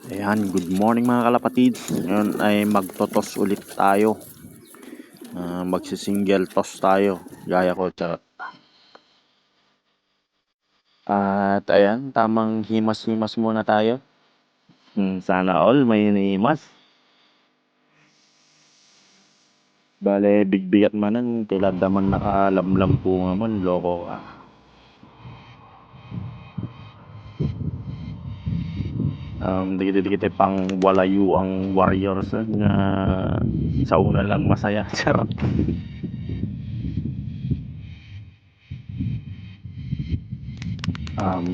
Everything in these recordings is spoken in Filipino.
Ayan, good morning mga kalapatids. Ngayon ay magtotos ulit tayo. Magsi-single toss tayo. Gaya ko. At ayan, tamang himas-himas muna tayo. Sana all may hinihimas. Bale, bigbigat manan, tila daman nakalamlam po naman, loko ka. Dikit-dikit pang walayu ang warriors nga sa una lang masaya. Charot.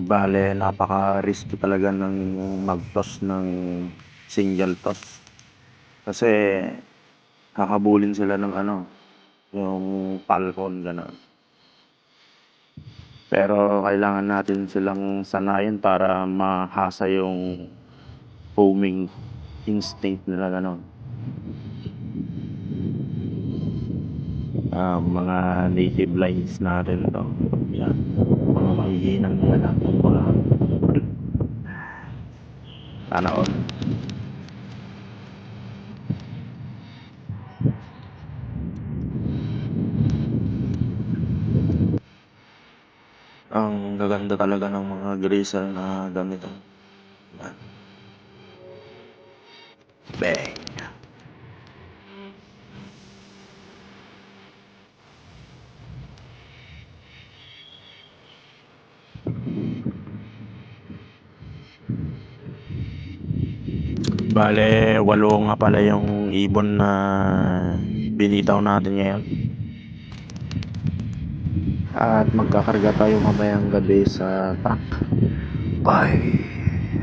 Bale, napaka-risky talaga ng mag-toss ng single toss. Kasi hakabulin sila ng yung falcon, gano'n. Pero kailangan natin silang sanayin para mahasa yung homing instinct nila, gano'n. Mga native lines natin to. Yan. Mga mahihinang nila natin mga sana all. Ang gaganda talaga ng mga gristle na ganito. Yan. Bang! Bale, 8 nga pala yung ibon na binitaw natin ngayon. At magkakarga tayo mamayang gabi sa truck. Bye!